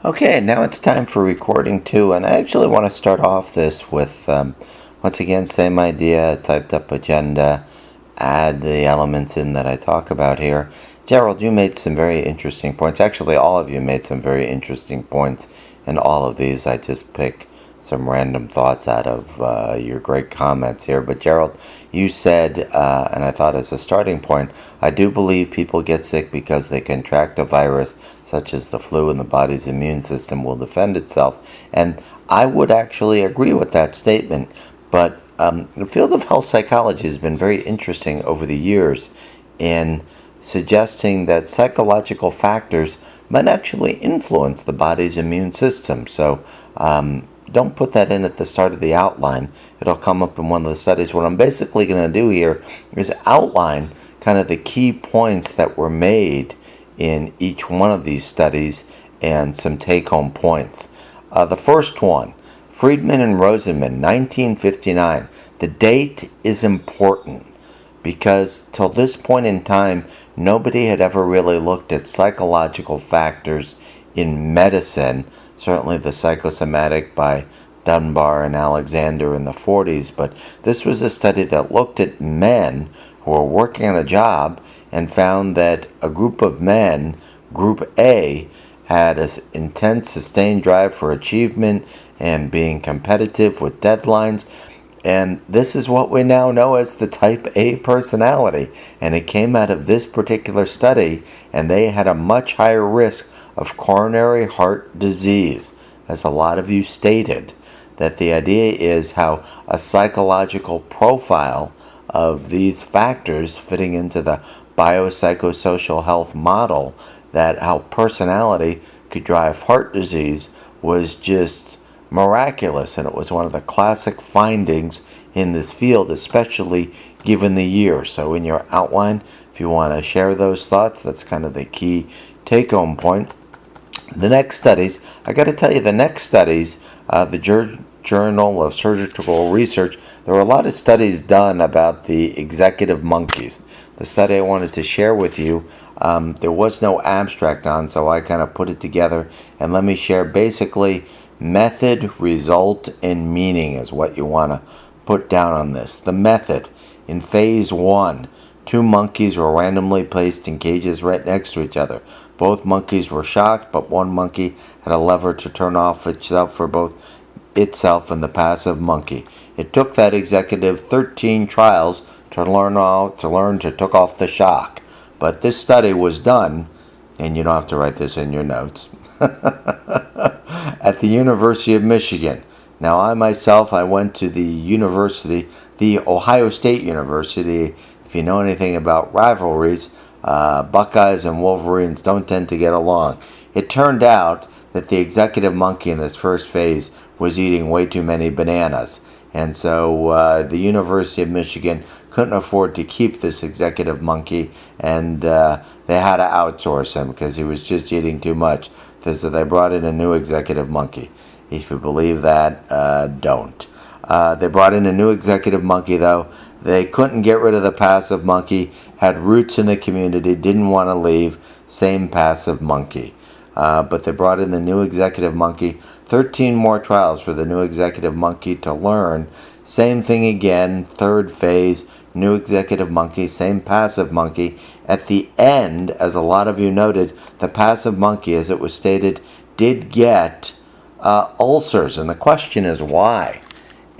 Okay, now it's time for recording 2, and I actually want to start off this with, once again, same idea, typed up agenda, add the elements in that I talk about here. Gerald, you made some very interesting points. Actually, all of you made some very interesting points in all of these. I just pick some random thoughts out of your great comments here. But Gerald, you said, and I thought as a starting point, I do believe people get sick because they contract a virus such as the flu, and the body's immune system will defend itself. And I would actually agree with that statement. But the field of health psychology has been very interesting over the years in suggesting that psychological factors might actually influence the body's immune system. So don't put that in at the start of the outline. It'll come up in one of the studies. What I'm basically going to do here is outline kind of the key points that were made in each one of these studies and some take-home points. The first one, Friedman and Rosenman, 1959. The date is important because till this point in time, nobody had ever really looked at psychological factors in medicine. Certainly the psychosomatic by Dunbar and Alexander in the 40s, but this was a study that looked at men who were working on a job and found that a group of men, Group A, had an intense, sustained drive for achievement and being competitive with deadlines. And this is what we now know as the type A personality. And it came out of this particular study, and they had a much higher risk of coronary heart disease. As a lot of you stated, that the idea is how a psychological profile of these factors fitting into the biopsychosocial health model, that how personality could drive heart disease was just miraculous, and it was one of the classic findings in this field, especially given the year. So in your outline, if you want to share those thoughts, that's kind of the key take-home point. The next studies, I got to tell you, the next studies, the Journal of Surgical Research, there were a lot of studies done about the executive monkeys. The study I wanted to share with you, there was no abstract on, so I kind of put it together, and let me share basically method, result, and meaning is what you want to put down on this. The method, in phase 1, 2 monkeys were randomly placed in cages right next to each other. Both monkeys were shocked, but one monkey had a lever to turn off itself for both itself and the passive monkey. It took that executive 13 trials to learn to took off the shock. But this study was done, and you don't have to write this in your notes, at the University of Michigan. Now, I went to the Ohio State University. If you know anything about rivalries, Buckeyes and Wolverines don't tend to get along. It turned out that the executive monkey in this first phase was eating way too many bananas. And so the University of Michigan couldn't afford to keep this executive monkey, and they had to outsource him because he was just eating too much. So they brought in a new executive monkey. If you believe that, don't. They brought in a new executive monkey, though. They couldn't get rid of the passive monkey, had roots in the community, didn't want to leave, same passive monkey. But they brought in the new executive monkey, 13 more trials for the new executive monkey to learn. Same thing again, third phase, new executive monkey, same passive monkey. At the end, as a lot of you noted, the passive monkey, as it was stated, did get ulcers. And the question is why?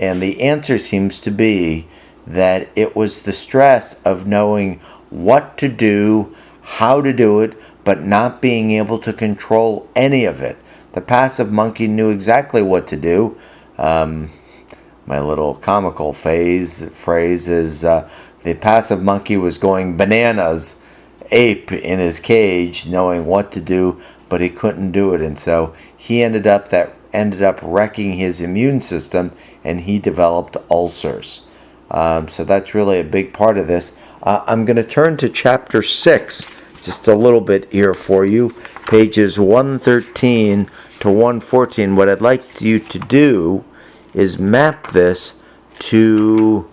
And the answer seems to be that it was the stress of knowing what to do, how to do it, but not being able to control any of it. The passive monkey knew exactly what to do. My little comical phrase is the passive monkey was going bananas, ape in his cage, knowing what to do, but he couldn't do it, and so he ended up wrecking his immune system, and he developed ulcers. So that's really a big part of this. I'm going to turn to chapter 6 just a little bit here for you, pages 113 to 114. What I'd like you to do is map this to,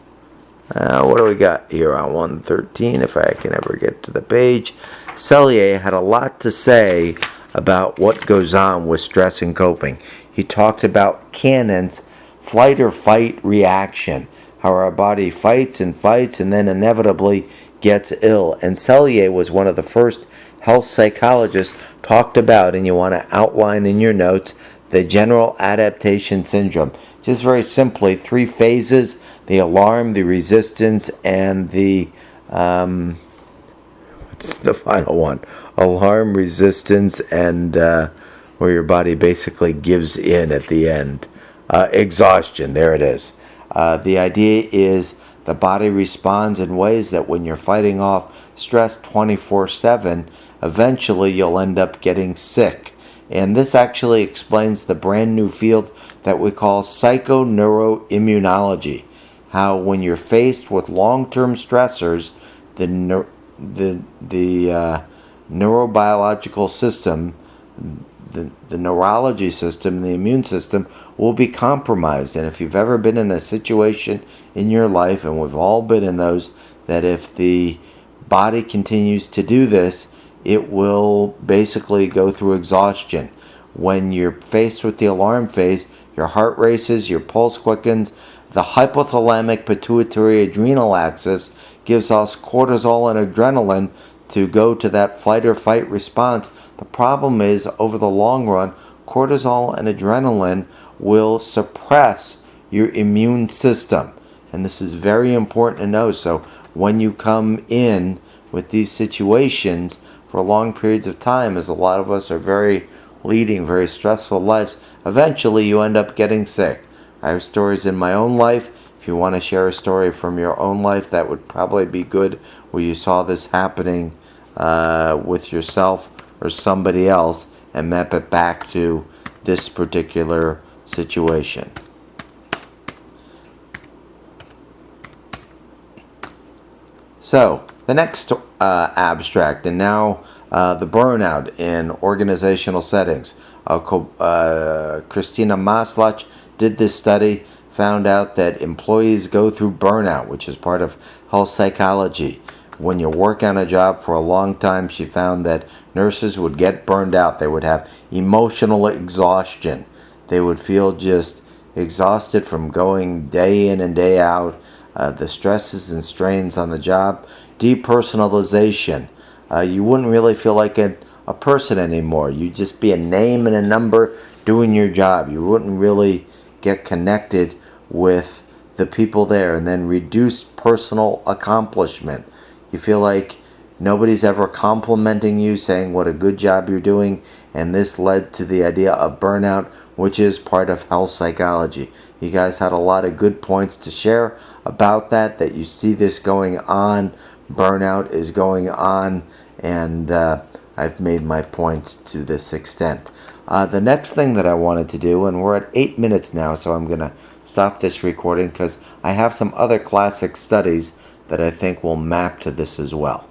what do we got here on 113, if I can ever get to the page. Sellier had a lot to say about what goes on with stress and coping. He talked about Cannon's flight or fight reaction, how our body fights and fights and then inevitably gets ill. And Selye was one of the first health psychologists talked about, and you want to outline in your notes, the general adaptation syndrome. Just very simply, 3 phases: the alarm, the resistance, and the what's the final one? Alarm, resistance, and where your body basically gives in at the end. Exhaustion, there it is. The idea is the body responds in ways that when you're fighting off stress 24/7, eventually you'll end up getting sick. And this actually explains the brand new field that we call psychoneuroimmunology. How when you're faced with long-term stressors, the neurobiological system, the neurology system, the immune system will be compromised. And if you've ever been in a situation in your life, and we've all been in those, that if the body continues to do this, it will basically go through exhaustion. When you're faced with the alarm phase, your heart races, your pulse quickens, the hypothalamic pituitary adrenal axis gives us cortisol and adrenaline to go to that flight or fight response. The problem is, over the long run, cortisol and adrenaline will suppress your immune system. And this is very important to know. So when you come in with these situations for long periods of time, as a lot of us are leading very stressful lives, eventually you end up getting sick. I have stories in my own life. If you want to share a story from your own life, that would probably be good, where you saw this happening with yourself or somebody else and map it back to this particular situation. So, the next abstract, and now the burnout in organizational settings. Christina Maslach did this study, found out that employees go through burnout, which is part of health psychology. When you work on a job for a long time, she found that nurses would get burned out. They would have emotional exhaustion. They would feel just exhausted from going day in and day out. The stresses and strains on the job. Depersonalization. You wouldn't really feel like a person anymore. You'd just be a name and a number doing your job. You wouldn't really get connected with the people there. And then reduced personal accomplishment. You feel like nobody's ever complimenting you, saying what a good job you're doing, and this led to the idea of burnout, which is part of health psychology. You guys had a lot of good points to share about that you see this going on. Burnout is going on, and I've made my points to this extent. The next thing that I wanted to do, and we're at 8 minutes now, so I'm going to stop this recording because I have some other classic studies that I think will map to this as well.